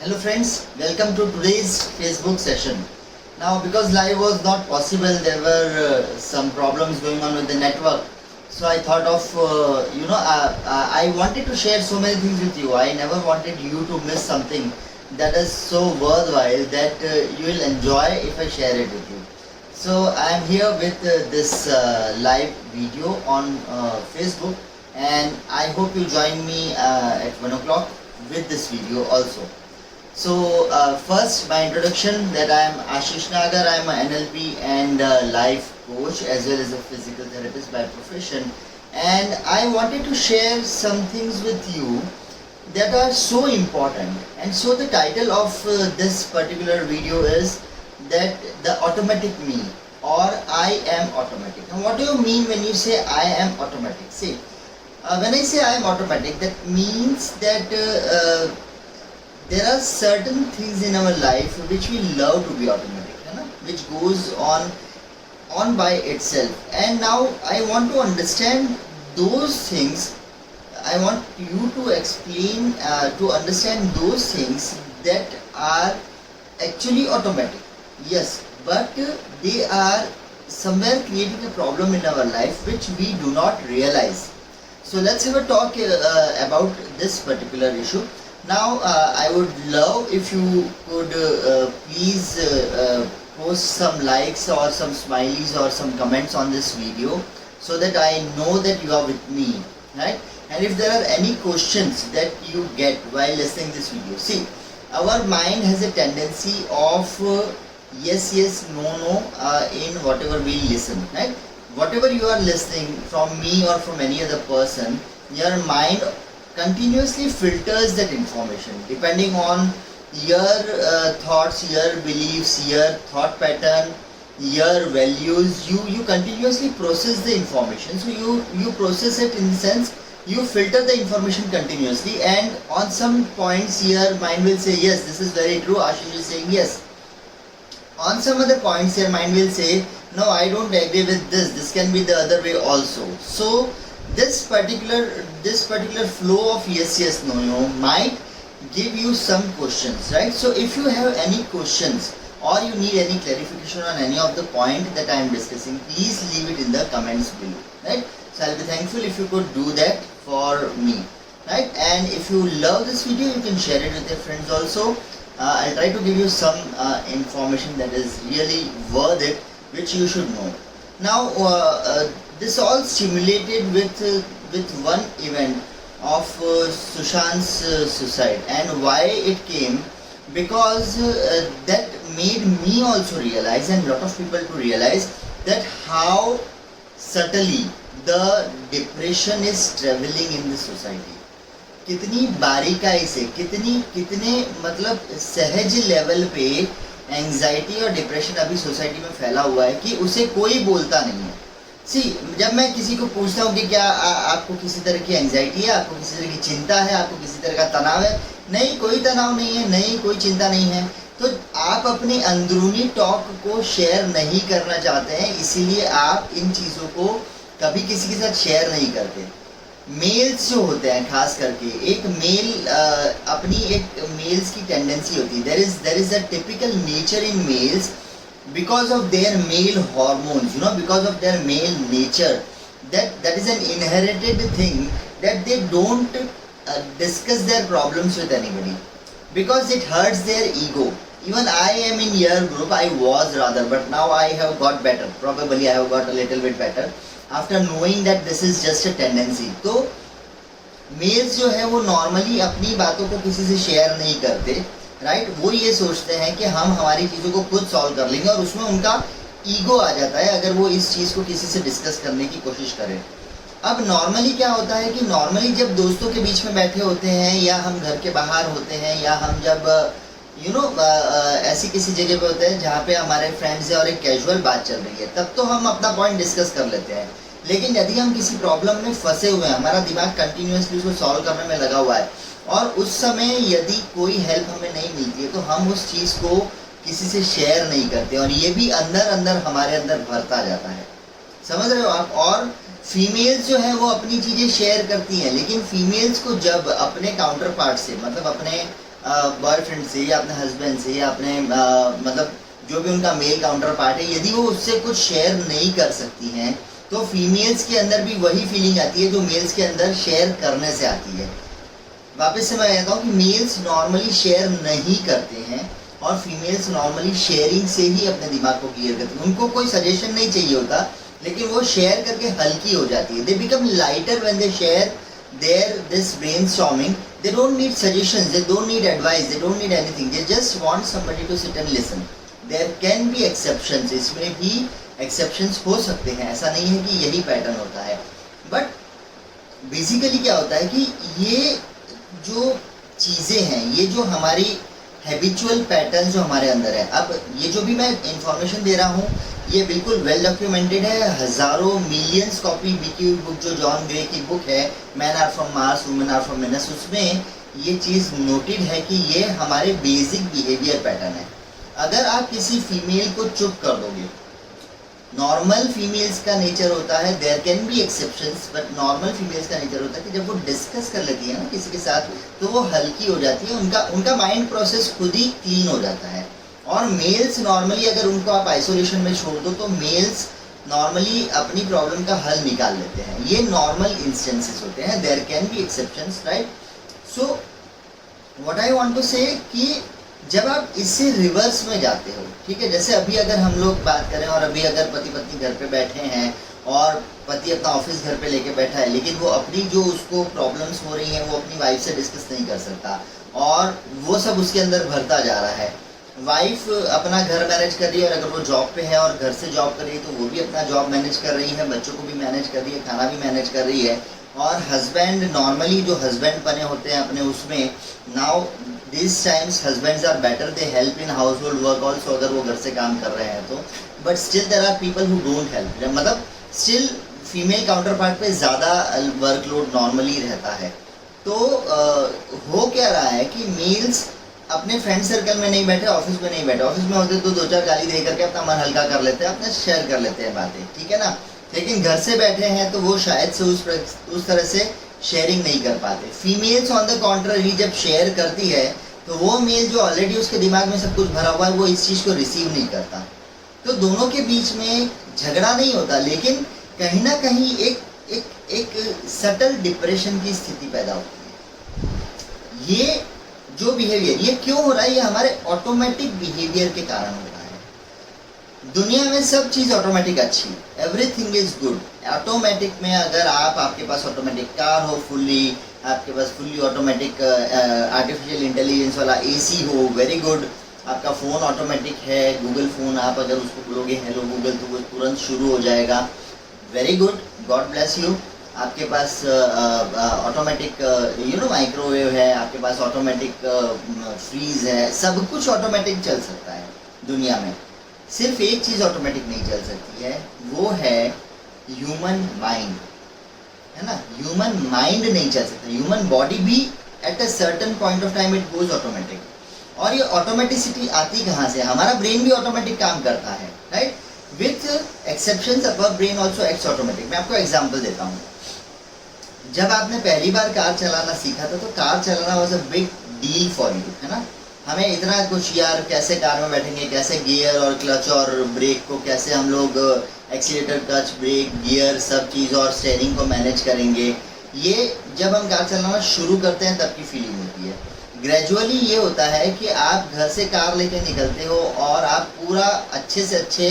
Hello friends, welcome to today's Facebook session. Now because live was not possible, there were some problems going on with the network. So I thought of, I wanted to share so many things with you. I never wanted you to miss something that is so worthwhile that you will enjoy if I share it with you. So I am here with this live video on Facebook, and I hope you join me at 1 o'clock with this video also. So first my introduction, that I am Ashish Nagar. I am an NLP and life coach as well as a physical therapist by profession, and I wanted to share some things with you that are so important. And so the title of this particular video is that the automatic me, or I am automatic. Now what do you mean when you say I am automatic? See, when I say I am automatic, that means that there are certain things in our life which we love to be automatic, which goes on by itself. And now I want to understand those things. I want you to explain, to understand those things that are actually automatic. Yes, but they are somewhere creating a problem in our life which we do not realize. So let's have a talk about this particular issue. Now I would love if you could please post some likes or some smileys or some comments on this video, so that I know that you are with me, right? And if there are any questions that you get while listening this video, see, our mind has a tendency of yes, yes, no, no in whatever we listen, right? Whatever you are listening from me or from any other person, your mind continuously filters that information depending on your thoughts, your beliefs, your thought pattern, your values. You continuously process the information. So you process it in the sense you filter the information continuously, and on some points your mind will say yes, this is very true, Ashish is saying yes. On some other points your mind will say no, I don't agree with this can be the other way also. So this particular flow of yes, yes, no, no might give you some questions, right? So if you have any questions or you need any clarification on any of the point that I am discussing, please leave it in the comments below, right? So I'll be thankful if you could do that for me, right? And if you love this video, you can share it with your friends also. I'll try to give you some information that is really worth it, which you should know. Now this all stimulated with one event of Sushant's suicide, and why it came, because that made me also realize, and lot of people to realize, that how subtly the depression is traveling in the society. कितनी बारीकाई से, कितने मतलब सहज level पे anxiety और depression अभी society में फैला हुआ है कि उसे कोई बोलता नहीं है। सी, जब मैं किसी को पूछता हूँ कि क्या आपको किसी तरह की एंजाइटी है, आपको किसी तरह की चिंता है, आपको किसी तरह का तनाव है, नहीं, कोई तनाव नहीं है, नहीं, कोई चिंता नहीं है, तो आप अपने अंदरूनी टॉक को शेयर नहीं करना चाहते हैं, इसीलिए आप इन चीज़ों को कभी किसी के साथ शेयर नहीं करते। मेल्स जो होते हैं, खास करके एक मेल, अपनी एक मेल्स की टेंडेंसी होती है, there is a typical nature in males, because of their male hormones, because of their male nature, that is an inherited thing, that they don't discuss their problems with anybody because it hurts their ego. Even I am in your group, I was rather, but now I have got better. Probably I have got a little bit better after knowing that this is just a tendency. तो mails जो है वो normally अपनी बातों को किसी से share नहीं करते, राइट? वो ये सोचते हैं कि हम हमारी चीज़ों को खुद सॉल्व कर लेंगे, और उसमें उनका ईगो आ जाता है अगर वो इस चीज़ को किसी से डिस्कस करने की कोशिश करें। अब नॉर्मली क्या होता है कि नॉर्मली जब दोस्तों के बीच में बैठे होते हैं, या हम घर के बाहर होते हैं, या हम जब ऐसी किसी जगह पे होते हैं जहाँ पे हमारे फ्रेंड्स हैं और एक कैजुअल बात चल रही है, तब तो हम अपना पॉइंट डिस्कस कर लेते हैं। लेकिन यदि हम किसी प्रॉब्लम में फंसे हुए हैं, हमारा दिमाग कंटिन्यूसली उसको सॉल्व करने में लगा हुआ है, और उस समय यदि कोई हेल्प हमें नहीं मिलती है, तो हम उस चीज़ को किसी से शेयर नहीं करते, और ये भी अंदर अंदर हमारे अंदर भरता जाता है। समझ रहे हो आप? और फीमेल्स जो है वो अपनी चीज़ें शेयर करती हैं, लेकिन फीमेल्स को जब अपने काउंटर पार्ट से, मतलब अपने बॉयफ्रेंड से या अपने हस्बैंड से या अपने मतलब जो भी उनका मेल काउंटर पार्ट है, यदि वो उससे कुछ शेयर नहीं कर सकती हैं तो फीमेल्स के अंदर भी वही फीलिंग आती है जो मेल्स के अंदर शेयर करने से आती है। वापस से मैं कहता हूँ कि मेल्स नॉर्मली शेयर नहीं करते हैं और फीमेल्स नॉर्मली शेयरिंग से ही अपने दिमाग को क्लियर करती हैं। उनको कोई सजेशन नहीं चाहिए होता, लेकिन वो शेयर करके हल्की हो जाती है। They become lighter when they share their this brainstorming. They don't need suggestions, they don't need advice, they don't need anything, they just want somebody to sit and listen. There can be exceptions, इसमें भी exceptions हो सकते हैं, ऐसा नहीं है कि यही पैटर्न होता है। बट बेसिकली क्या होता है कि ये जो चीज़ें हैं, ये जो हमारी हैबिचुअल पैटर्न जो हमारे अंदर है, अब ये जो भी मैं इंफॉर्मेशन दे रहा हूँ ये बिल्कुल वेल डॉक्यूमेंटेड है। हज़ारों मिलियंस कॉपी बिकी हुई बुक जो जॉन ग्रे की बुक है, men are from Mars women are from Venus, उसमें ये चीज़ नोटेड है कि ये हमारे बेसिक बिहेवियर पैटर्न है। अगर आप किसी फीमेल को चुप कर दोगे, नॉर्मल फीमेल्स का नेचर होता है, there can be exceptions, but normal females का नेचर होता है कि जब वो डिस्कस कर लेती है ना किसी के साथ तो वो हल्की हो जाती है, उनका माइंड प्रोसेस खुद ही क्लीन हो जाता है। और मेल्स नॉर्मली अगर उनको आप आइसोलेशन में छोड़ दो तो मेल्स नॉर्मली अपनी प्रॉब्लम का हल निकाल लेते हैं। ये नॉर्मल इंस्टेंसेस होते हैं, there can be exceptions, right. So what I want to say कि जब आप इससे रिवर्स में जाते हो, ठीक है, जैसे अभी अगर हम लोग बात करें और अभी अगर पति पत्नी घर पे बैठे हैं और पति अपना ऑफिस घर पे लेके बैठा है, लेकिन वो अपनी जो उसको प्रॉब्लम्स हो रही हैं वो अपनी वाइफ से डिस्कस नहीं कर सकता और वो सब उसके अंदर भरता जा रहा है। वाइफ अपना घर मैनेज कर रही है और अगर वो जॉब पे है और घर से जॉब कर रही है तो वो भी अपना जॉब मैनेज कर रही है, बच्चों को भी मैनेज कर रही है, खाना भी मैनेज कर रही है। और हस्बैंड नॉर्मली जो हस्बैंड बने होते हैं अपने उसमें, now these times husbands are better, they help in household work also अगर वो घर से काम कर रहे हैं तो, but still there are people who don't help, मतलब still फीमेल काउंटर पार्ट पे ज़्यादा वर्कलोड नॉर्मली रहता है। तो हो क्या रहा है कि मेल्स अपने फ्रेंड सर्कल में नहीं बैठे, ऑफिस में नहीं बैठे, ऑफिस में होते तो दो चार गाली दे करके अपना मन हल्का कर लेते हैं, अपने शेयर कर लेते हैं बातें, ठीक है ना। लेकिन घर से बैठे हैं तो वो शायद से उस तरह से शेयरिंग नहीं कर पाते। फीमेल्स ऑन द कॉन्ट्ररी जब शेयर करती है तो वो मेल जो ऑलरेडी उसके दिमाग में सब कुछ भरा हुआ है वो इस चीज़ को रिसीव नहीं करता, तो दोनों के बीच में झगड़ा नहीं होता, लेकिन कहीं ना कहीं एक सटल डिप्रेशन की स्थिति पैदा होती है। ये जो बिहेवियर ये क्यों हो रहा है, ये हमारे ऑटोमेटिक बिहेवियर के कारण हो रहा है। दुनिया में सब चीज़ ऑटोमेटिक अच्छी, एवरीथिंग इज गुड। ऑटोमेटिक में अगर आपके पास ऑटोमेटिक कार हो, फुल्ली आपके पास फुल्ली ऑटोमेटिक आर्टिफिशियल इंटेलिजेंस वाला एसी हो, वेरी गुड। आपका फ़ोन ऑटोमेटिक है, गूगल फ़ोन, आप अगर उसको बोलोगे हेलो गूगल तो वो तुरंत शुरू हो जाएगा, very good, God bless you. आपके पास ऑटोमेटिक माइक्रोवेव है, आपके पास ऑटोमेटिक फ्रीज है, सब कुछ ऑटोमेटिक चल सकता है दुनिया में। सिर्फ एक चीज़ ऑटोमेटिक नहीं चल सकती है, वो है ह्यूमन माइंड, है ना। ह्यूमन माइंड नहीं चल सकता, ह्यूमन बॉडी भी at a certain point of time it goes automatic. और ये ऑटोमेटिसिटी आती कहाँ से? हमारा ब्रेन भी ऑटोमेटिक काम करता है, right, with exceptions our brain also acts automatic. मैं आपको एग्जांपल देता हूँ। जब आपने पहली बार कार चलाना सीखा था तो कार चलाना was a big deal for you, है ना। हमें इतना कुछ यार कैसे कार में बैठेंगे, कैसे गियर और क्लच और ब्रेक को कैसे हम लोग एक्सीलेटर, क्लच, ब्रेक, गियर सब चीज़ और स्टीयरिंग को मैनेज करेंगे, ये जब हम कार चलाना शुरू करते हैं तब की फीलिंग होती है। ग्रेजुअली ये होता है कि आप घर से कार लेके निकलते हो और आप पूरा अच्छे से अच्छे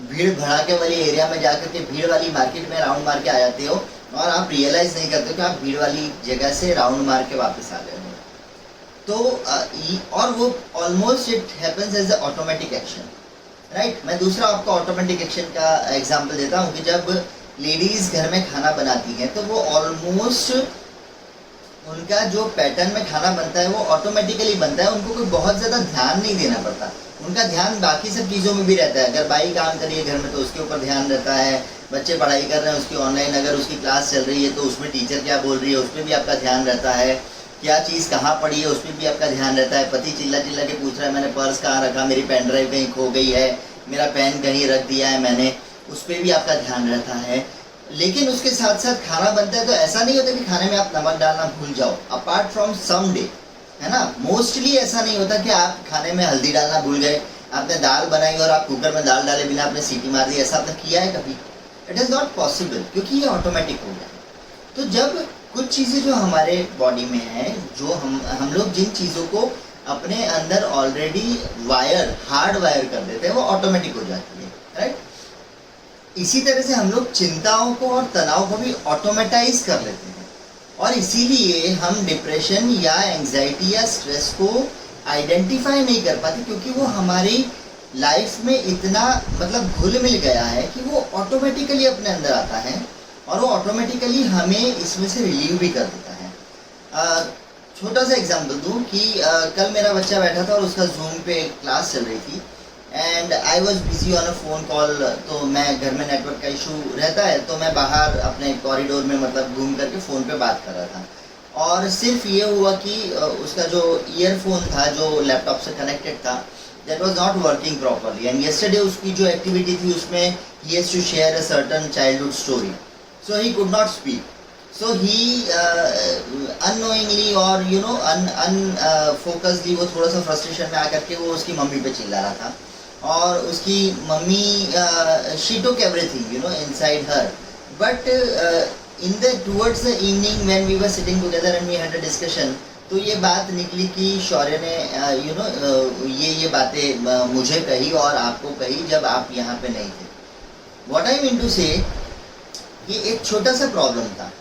भीड़ भड़ाके वाले एरिया में जाकर के भीड़ वाली मार्केट में राउंड मार के आ जाते हो और आप रियलाइज़ नहीं करते कि आप भीड़ वाली जगह से राउंड मार के वापस आ गए हो। तो और वो almost it happens as a automatic action, right. मैं दूसरा आपको ऑटोमेटिक एक्शन का एग्जांपल देता हूँ कि जब लेडीज़ घर में खाना बनाती हैं तो वो ऑलमोस्ट उनका जो पैटर्न में खाना बनता है वो ऑटोमेटिकली बनता है, उनको कोई बहुत ज़्यादा ध्यान नहीं देना पड़ता। उनका ध्यान बाकी सब चीज़ों में भी रहता है। अगर बाई काम कर रही है घर में तो उसके ऊपर ध्यान रहता है, बच्चे पढ़ाई कर रहे हैं उसकी ऑनलाइन अगर उसकी क्लास चल रही है तो उसमें टीचर क्या बोल रही है उस पर भी आपका ध्यान रहता है, क्या चीज़ कहाँ पड़ी है उस पर भी आपका ध्यान रहता है। पति चिल्ला चिल्ला के पूछ रहा है मैंने पर्स कहाँ रखा, मेरी पेन ड्राइव कहीं खो गई है, मेरा पेन कहीं रख दिया है मैंने, उस पर भी आपका ध्यान रहता है। लेकिन उसके साथ साथ खाना बनता है तो ऐसा नहीं होता कि खाने में आप नमक डालना भूल जाओ, अपार्ट फ्रॉम सम डे, है ना। मोस्टली ऐसा नहीं होता कि आप खाने में हल्दी डालना भूल गए, आपने दाल बनाई और आप कुकर में दाल डाले बिना आपने सीटी मार दी, ऐसा आपने किया है कभी? इट इज़ नॉट पॉसिबल, क्योंकि ये ऑटोमेटिक हो गया। तो जब कुछ चीज़ें जो हमारे बॉडी में है, जो हम लोग जिन चीज़ों को अपने अंदर ऑलरेडी हार्ड वायर कर देते हैं, वो ऑटोमेटिक हो जाती है, राइट। इसी तरह से हम लोग चिंताओं को और तनाव को भी ऑटोमेटाइज कर लेते हैं, और इसीलिए हम डिप्रेशन या एंजाइटी या स्ट्रेस को आइडेंटिफाई नहीं कर पाते, क्योंकि वो हमारी लाइफ में इतना मतलब घुल मिल गया है कि वो ऑटोमेटिकली अपने अंदर आता है, और वो ऑटोमेटिकली हमें इसमें से रिलीव भी कर देता है। छोटा सा एग्जांपल दूं कि कल मेरा बच्चा बैठा था और उसका जूम पे क्लास चल रही थी, and I was busy on a phone call. तो मैं घर में नेटवर्क का इशू रहता है, तो मैं बाहर अपने कॉरिडोर में मतलब घूम करके फ़ोन पे बात कर रहा था, और सिर्फ ये हुआ कि उसका जो ईयरफोन था जो लैपटॉप से कनेक्टेड था, that was not working properly, and yesterday उसकी जो एक्टिविटी थी उसमें ही has to share a certain childhood story, so he could not speak, so he unknowingly और अनफोकसली वो थोड़ा सा फ्रस्ट्रेशन में आकर के वो उसकी मम्मी पे चिल्ला रहा था, और उसकी mummy she took everything inside her, but in the towards the evening when we were sitting together and we had a discussion, तो ये बात निकली कि शौर्य ने ये बातें मुझे कही और आपको कही जब आप यहाँ पे नहीं थे। व्हाट आई मीन टू से, ये एक छोटा सा प्रॉब्लम था,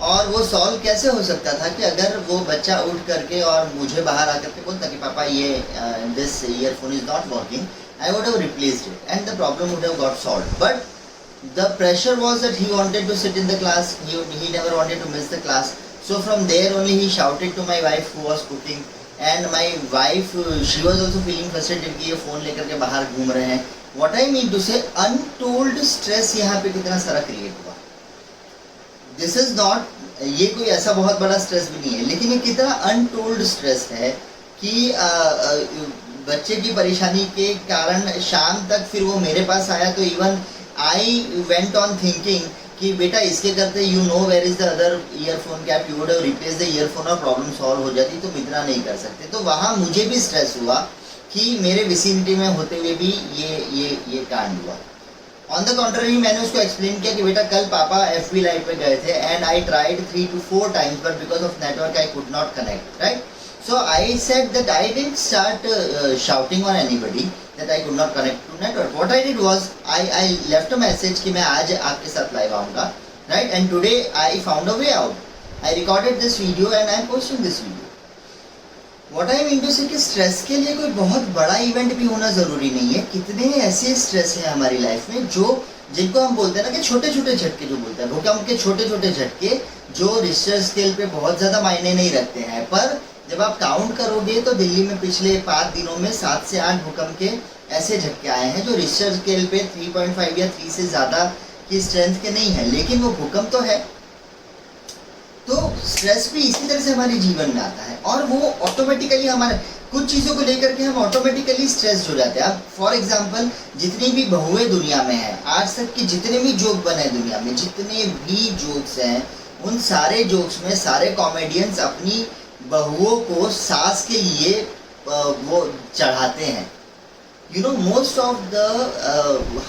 और वो सॉल्व कैसे हो सकता था कि अगर वो बच्चा उठ करके और मुझे बाहर आकर के बोलता कि पापा ये this earphone is not working, I would have replaced it and the problem would have got solved. But the pressure was that he wanted to sit in the class, he never wanted to miss the class. So from there only he shouted to my wife who was cooking, and my wife, she was also feeling frustrated कि ये phone लेकर के बाहर घूम रहे हैं। What I mean to say, untold stress यहाँ पे कितना सारा क्रिएट हुआ। This is not, ये कोई ऐसा बहुत बड़ा स्ट्रेस भी नहीं है, लेकिन ये कितना अनटोल्ड स्ट्रेस है कि बच्चे की परेशानी के कारण शाम तक फिर वो मेरे पास आया, तो even I went on thinking कि बेटा इसके करते where is the other earphone cap, you would have replace the earphone और प्रॉब्लम सॉल्व हो जाती, तुम इतना नहीं कर सकते। तो वहाँ मुझे भी स्ट्रेस हुआ कि मेरे विसिनिटी में होते हुए भी ये कांड हुआ। ऑन द कॉन्ट्ररी मैंने उसको एक्सप्लेन किया कि बेटा कल पापा एफबी लाइट पे गए थे and I tried 3 to 4 times, but because of network I could not connect, right? So I said that I didn't start shouting on anybody that I could not connect to network. What I did was I left a message कि मैं आज आपके साथ live आऊँगा, right? And today I found a way out. I recorded this video and I am posting this video. What I mean to say कि stress के लिए कोई बहुत बड़ा इवेंट भी होना ज़रूरी नहीं है। कितने ऐसे स्ट्रेस हैं हमारी लाइफ में जिनको हम बोलते हैं ना कि छोटे छोटे झटके, जो बोलते हैं भूकंप के छोटे छोटे झटके, जो रिश्टर स्केल पे बहुत ज़्यादा मायने नहीं रखते हैं, पर जब आप काउंट करोगे तो दिल्ली में पिछले 5 दिनों में 7 से 8 भूकंप के ऐसे झटके आए हैं जो रिश्टर स्केल पे 3.5 या 3 से ज़्यादा की स्ट्रेंथ के नहीं है, लेकिन वो भूकंप तो है। तो स्ट्रेस भी इसी तरह से हमारे जीवन में आता है, और वो ऑटोमेटिकली हमारे कुछ चीज़ों को लेकर के हम ऑटोमेटिकली स्ट्रेस हो जाते हैं। अब फॉर एग्जांपल जितनी भी बहुएं दुनिया में हैं, आज तक के जितने भी जोक बने दुनिया में, जितने भी जोक्स हैं, उन सारे जोक्स में सारे कॉमेडियंस अपनी बहुओं को सास के लिए वो चढ़ाते हैं। मोस्ट ऑफ द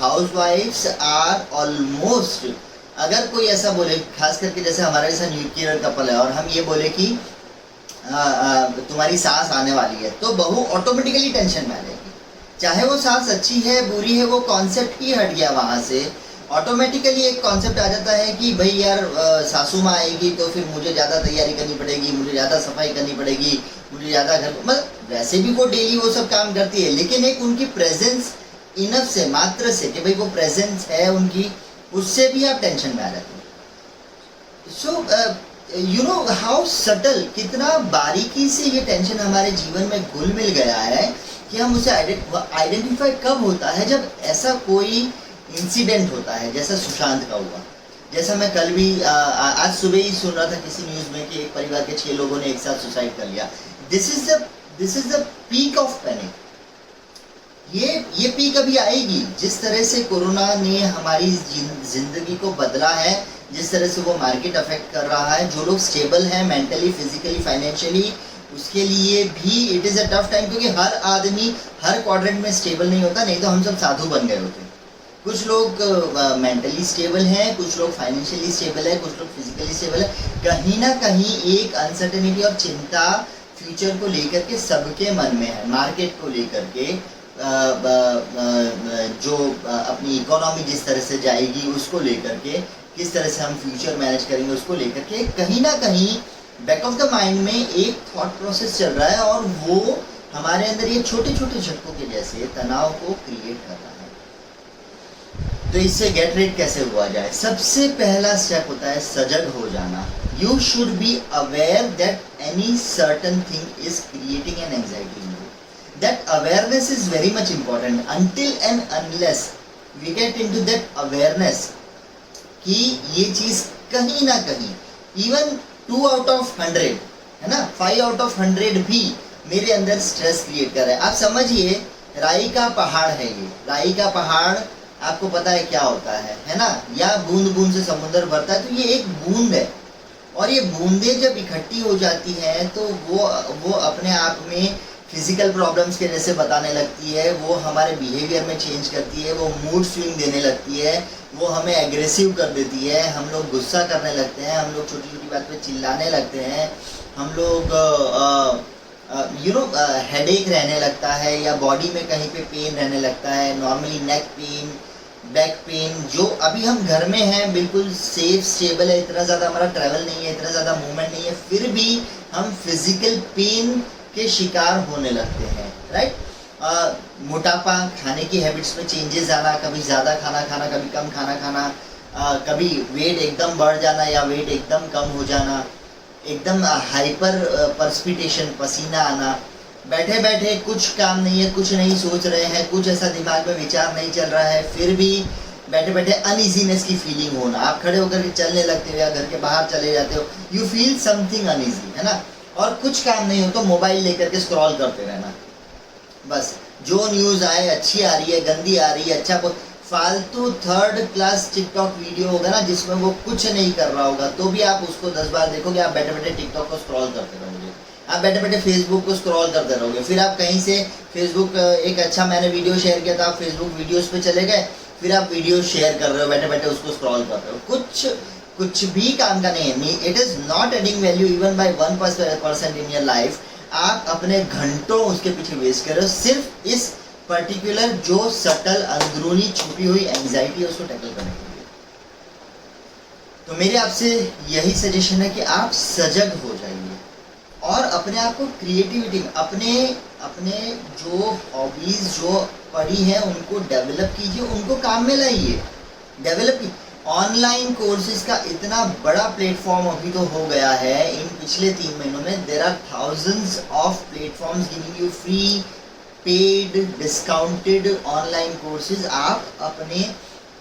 हाउसवाइफ्स आर ऑलमोस्ट, अगर कोई ऐसा बोले, खास करके जैसे हमारे जैसा न्यूक्लियर कपल है और हम ये बोले कि तुम्हारी सास आने वाली है, तो बहू ऑटोमेटिकली टेंशन में आ जाएगी, चाहे वो सास अच्छी है बुरी है, वो कॉन्सेप्ट ही हट गया वहाँ से। ऑटोमेटिकली एक कॉन्सेप्ट आ जाता है कि भाई यार सासू माँ आएगी तो फिर मुझे ज़्यादा तैयारी करनी पड़ेगी, मुझे ज़्यादा सफाई करनी पड़ेगी, मुझे ज़्यादा घर, मतलब वैसे भी वो डेली वो सब काम करती है, लेकिन एक उनकी प्रेजेंस इनफ से, मात्र से कि भाई वो प्रेजेंस है उनकी, उससे भी आप टेंशन में आ जाते हो। सो हाउ सटल, कितना बारीकी से ये टेंशन हमारे जीवन में घुल मिल गया है कि हम उसे आइडेंटिफाई कब होता है, जब ऐसा कोई इंसिडेंट होता है जैसा सुशांत का हुआ। जैसा मैं कल भी आज सुबह ही सुन रहा था किसी न्यूज़ में कि एक परिवार के 6 लोगों ने एक साथ सुसाइड कर लिया। This is the peak of panic. ये पीक अभी आएगी। जिस तरह से कोरोना ने हमारी जिंदगी को बदला है, जिस तरह से वो मार्केट अफेक्ट कर रहा है, जो लोग स्टेबल हैं मेंटली, फिजिकली, फाइनेंशियली, उसके लिए भी it is a tough time, क्योंकि हर आदमी हर क्वाड्रेंट में स्टेबल नहीं होता, नहीं तो हम सब साधु बन गए होते। कुछ लोग मेंटली स्टेबल हैं, कुछ लोग फाइनेंशियली स्टेबल है, कुछ लोग फिजिकली स्टेबल है। कहीं ना कहीं एक अनसर्टेनिटी और चिंता फ्यूचर को लेकर के सबके मन में है, मार्केट को लेकर के, जो अपनी इकोनॉमी जिस तरह से जाएगी उसको लेकर के, किस तरह से हम फ्यूचर मैनेज करेंगे उसको लेकर के, कहीं ना कहीं बैक ऑफ द माइंड में एक थॉट प्रोसेस चल रहा है, और वो हमारे अंदर ये छोटे छोटे झटकों के जैसे तनाव को क्रिएट कर रहा है। तो इससे गेट रेड कैसे हुआ जाए? सबसे पहला स्टेप होता है सजग हो जाना। You should be aware that any certain thing is creating an anxiety in you. That awareness is very much important. Until and unless we get into that awareness कि ये चीज कहीं ना कहीं, इवन 2 आउट ऑफ 100 है ना, 5 out of 100 भी मेरे अंदर स्ट्रेस क्रिएट कर रहा है। आप समझिए राई का पहाड़ है ये, राई का पहाड़ आपको पता है क्या होता है ना, या बूंद बूंद से समुद्र भरता है, तो ये एक बूंद है, और ये बूंदें जब इकट्ठी हो जाती हैं तो वो अपने आप में फिजिकल प्रॉब्लम्स के जैसे बताने लगती है, वो हमारे बिहेवियर में चेंज करती है, वो मूड स्विंग देने लगती है, वो हमें एग्रेसिव कर देती है, हम लोग गुस्सा करने लगते हैं, हम लोग छोटी छोटी बात पे चिल्लाने लगते हैं, हम लोग हेडेक रहने लगता है, या बॉडी में कहीं पे पेन रहने लगता है, normally neck pain, back pain. जो अभी हम घर में हैं, बिल्कुल सेफ स्टेबल है, इतना ज़्यादा हमारा ट्रैवल नहीं है, इतना ज़्यादा मूवमेंट नहीं है, फिर भी हम फिजिकल पेन के शिकार होने लगते हैं, राइट। मोटापा, खाने की हैबिट्स में चेंजेस आना, कभी ज़्यादा खाना खाना, कभी कम खाना खाना, कभी वेट एकदम बढ़ जाना या वेट एकदम कम हो जाना, एकदम हाइपर पर्सपिटेशन, पसीना आना, बैठे बैठे कुछ काम नहीं है, कुछ नहीं सोच रहे हैं, कुछ ऐसा दिमाग में विचार नहीं चल रहा है, फिर भी बैठे बैठे अनइजीनेस की फीलिंग होना। आप खड़े होकर के चलने लगते हो या घर के बाहर चले जाते हो, यू फील समथिंग अनइजी, है ना। और कुछ काम नहीं हो तो मोबाइल लेकर के स्क्रॉल करते रहना, बस जो न्यूज़ आए, अच्छी आ रही है, गंदी आ रही है, अच्छा फालतू 3rd क्लास टिकटॉक वीडियो होगा ना, जिसमें वो कुछ नहीं कर रहा होगा, तो भी आप उसको 10 बार देखोगे। आप बैठे बैठे टिकटॉक को स्क्रॉल करते रहोगे, आप बैठे बैठे फेसबुक को स्क्रॉल करते रहोगे, फिर आप कहीं से फेसबुक एक अच्छा मैंने वीडियो शेयर किया था, आप फेसबुक वीडियोस पे चले गए, फिर आप वीडियो शेयर कर रहे हो, बैठे बैठे उसको स्क्रॉल कर रहे हो, कुछ भी काम का नहीं है। It is not adding value even bye 1% in your life. आप अपने घंटों उसके पीछे वेस्ट कर रहे हो, सिर्फ इस पर्टिकुलर जो सटल अंदरूनी छुपी हुई एंजाइटी है उसको टैकल करने के लिए। तो मेरे आपसे यही सजेशन है कि आप सजग हो जाइए और अपने आप को क्रिएटिविटी में, अपने जो हॉबीज जो पड़ी हैं उनको डेवलप कीजिए, उनको काम में लाइए, डेवलप कीजिए। ऑनलाइन कोर्सेज का इतना बड़ा प्लेटफॉर्म अभी तो हो गया है, इन पिछले 3 महीनों में there are thousands of platforms giving you free, paid, discounted online courses. आप अपने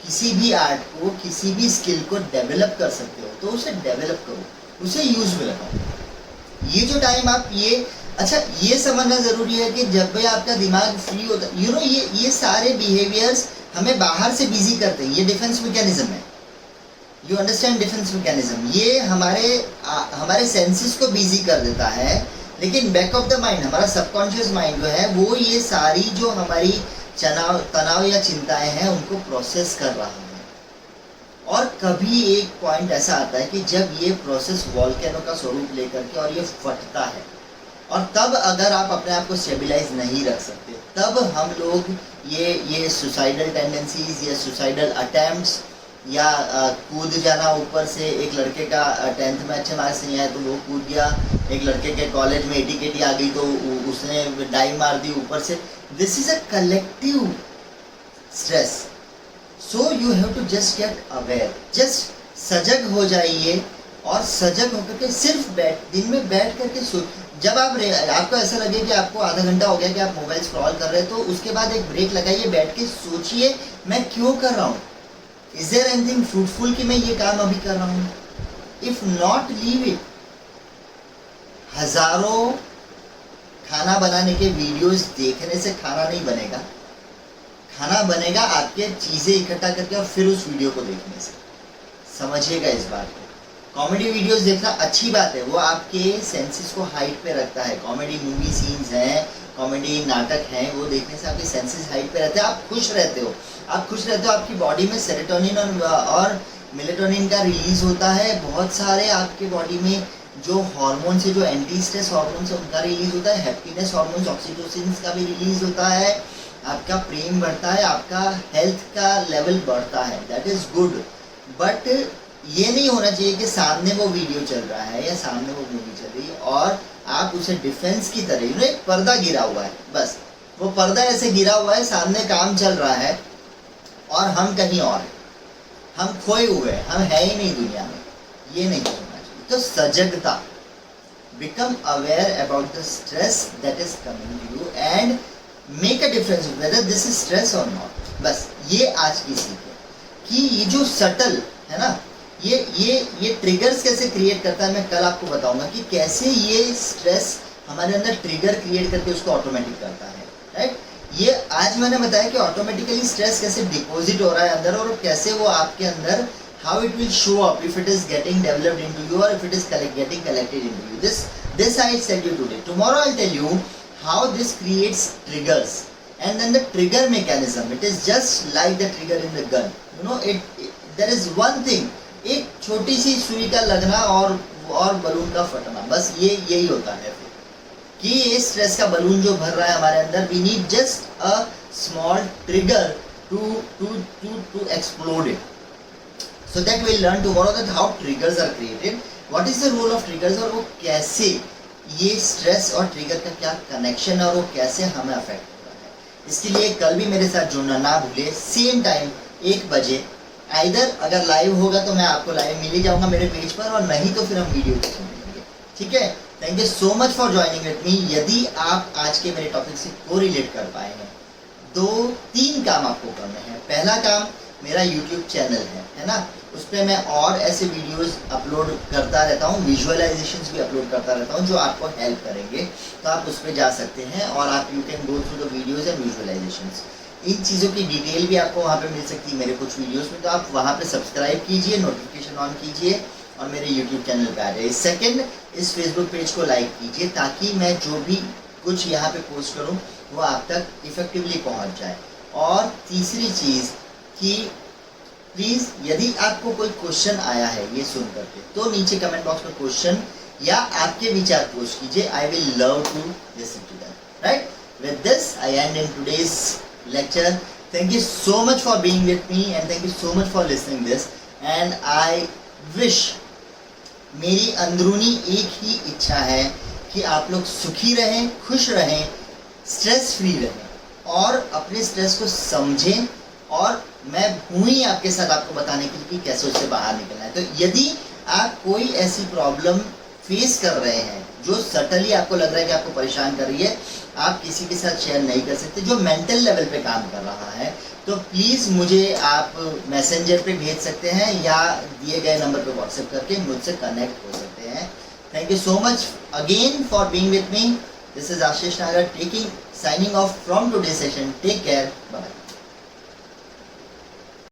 किसी भी आर्ट को, किसी भी स्किल को डेवलप कर सकते हो, तो उसे डेवलप करो, उसे यूज में लगाओ। ये जो टाइम आप ये समझना ज़रूरी है कि जब भी आपका दिमाग फ्री होता है, ये सारे बिहेवियर्स हमें बाहर से बिजी करते हैं, ये डिफेंस मैकेनिज्म है। यू अंडरस्टैंड डिफेंस मैकेनिज्म, ये हमारे सेंसेस को बिजी कर देता है, लेकिन बैक ऑफ द माइंड, हमारा सबकॉन्शियस माइंड जो है वो ये सारी जो हमारी तनाव या चिंताएं हैं उनको प्रोसेस कर रहा है। और कभी एक पॉइंट ऐसा आता है कि जब ये प्रोसेस वॉल्केनो का स्वरूप लेकर के और ये फटता है, और तब अगर आप अपने आप को स्टेबलाइज नहीं रख सकते, तब हम लोग ये सुसाइडल टेंडेंसीज या सुसाइडल अटेम्प्ट्स या कूद जाना ऊपर से, एक लड़के का 10th में अच्छे मार्क्स नहीं आए तो वो कूद गया, एक लड़के के कॉलेज में 80 आ गई तो उसने डाई मार दी ऊपर से। This is a collective stress, so you have to just get aware, just सजग हो जाइए, और सजग होकर के सिर्फ दिन में बैठ करके जब आपको ऐसा लगे कि आपको आधा घंटा हो गया कि आप मोबाइल स्क्रॉल कर रहे हैं, तो उसके बाद एक ब्रेक लगाइए, बैठ के सोचिए मैं क्यों कर रहा हूँ, इज देयर एनीथिंग फ्रूटफुल कि मैं ये काम अभी कर रहा हूँ। If not, leave it. हजारों खाना बनाने के वीडियोस देखने से खाना नहीं बनेगा, खाना बनेगा आपके चीजें इकट्ठा करके और फिर उस वीडियो को देखने से। समझिएगा इस बात को। कॉमेडी वीडियोस देखना अच्छी बात है, वो आपके सेंसेस को हाइट पे रखता है। कॉमेडी मूवी सीन्स हैं, कॉमेडी नाटक हैं, वो देखने से आपके सेंसेस हाइट पे रहते हैं, आप खुश रहते हो। आप खुश रहते हो, आपकी बॉडी में सेरोटोनिन और मेलेटोनिन का रिलीज होता है। बहुत सारे आपके बॉडी में जो हार्मोन्स है, जो एंटी स्ट्रेस हार्मोन्स है, उनका रिलीज होता है। हैप्पीनेस हार्मोन्स, ऑक्सीटोसिन का भी रिलीज होता है। आपका प्रेम बढ़ता है, आपका हेल्थ का लेवल बढ़ता है। That is good. बट ये नहीं होना चाहिए कि सामने वो वीडियो चल रहा है या सामने वो मूवी चल रही है और आप उसे डिफेंस की तरह, एक पर्दा गिरा हुआ है, बस वो पर्दा ऐसे गिरा हुआ है, सामने काम चल रहा है और हम कहीं और हैं, हम खोए हुए हैं, हम है ही नहीं दुनिया में। ये नहीं होना चाहिए। तो सजगता, become aware about the stress that is coming to you and make a difference whether this is stress or not। बस ये आज की सीख है कि ये जो सटल है ना, ये ट्रिगर्स कैसे क्रिएट करता है। मैं कल आपको बताऊंगा कि कैसे ये स्ट्रेस हमारे अंदर ट्रिगर क्रिएट करके उसको ऑटोमेटिक करता है, राइट। ये आज मैंने बताया कि ऑटोमेटिकली स्ट्रेस कैसे डिपॉजिट हो रहा है अंदर और कैसे वो आपके अंदर how it will show up if it is getting developed into you or if it is getting collected into you. This I tell you today. Tomorrow I'll tell you how this creates triggers and then the trigger mechanism. It is just like the trigger in the gun. You know, there is one thing. एक छोटी सी सुई का लगना और balloon का फटना, बस यही होता है कि ये स्ट्रेस का बलून जो भर रहा है हमारे अंदर, we need just a small trigger to explode it. So that we'll learn tomorrow that how triggers are created, what is the role of triggers और वो कैसे ये स्ट्रेस और ट्रिगर का क्या कनेक्शन है और वो कैसे हमें अफेक्ट कर रहा है। इसके लिए कल भी मेरे साथ जुड़ना ना भूले, सेम टाइम 1 बजे। आइदर अगर लाइव होगा तो मैं आपको लाइव मिल ही जाऊंगा मेरे पेज पर, और नहीं तो फिर हम वीडियो सुन लेंगे, ठीक है। Thank you so much for joining with me. यदि आप आज के मेरे टॉपिक से कोरिलेट कर पाए हैं, 2-3 काम आपको करने हैं। पहला काम, मेरा यूट्यूब चैनल है ना, उस पर मैं और ऐसे वीडियोस अपलोड करता रहता हूँ, विजुअलाइजेशंस भी अपलोड करता रहता हूँ जो आपको हेल्प करेंगे। तो आप उस पर जा सकते हैं और आप you can go through the videos and visualisations. इन चीज़ों की डिटेल भी आपको वहाँ पे मिल सकती है मेरे कुछ वीडियोस में। तो आप वहाँ पे सब्सक्राइब कीजिए, नोटिफिकेशन ऑन कीजिए और मेरे यूट्यूब चैनल पर आ जाइए। सेकेंड, इस फेसबुक पेज को लाइक कीजिए ताकि मैं जो भी कुछ यहाँ पे पोस्ट करूँ वो आप तक इफेक्टिवली पहुँच जाए। और तीसरी चीज़ कि प्लीज़ यदि आपको कोई क्वेश्चन आया है ये सुन करके, तो नीचे कमेंट बॉक्स में क्वेश्चन या आपके विचार पोस्ट कीजिए। I will love to listen to that, right. With this I end in today's lecture. Thank you so much for being with me and thank you so much for listening this. And I wish, मेरी अंदरूनी एक ही इच्छा है कि आप लोग सुखी रहें, खुश रहें, स्ट्रेस फ्री रहें और अपने स्ट्रेस को समझें। और मैं हूँ ही आपके साथ आपको बताने के लिए कि कैसे उससे बाहर निकलना है। तो यदि आप कोई ऐसी प्रॉब्लम फेस कर रहे हैं जो सटली आपको लग रहा है कि आपको परेशान कर रही है, आप किसी के साथ शेयर नहीं कर सकते, जो मेंटल लेवल पे काम कर रहा है, तो प्लीज़ मुझे आप मैसेंजर पे भेज सकते हैं या दिए गए नंबर पे व्हाट्सएप करके मुझसे कनेक्ट हो सकते हैं। Thank you so much again for being with me. This is Ashish Nagar signing off from today's session. Take care. Bye.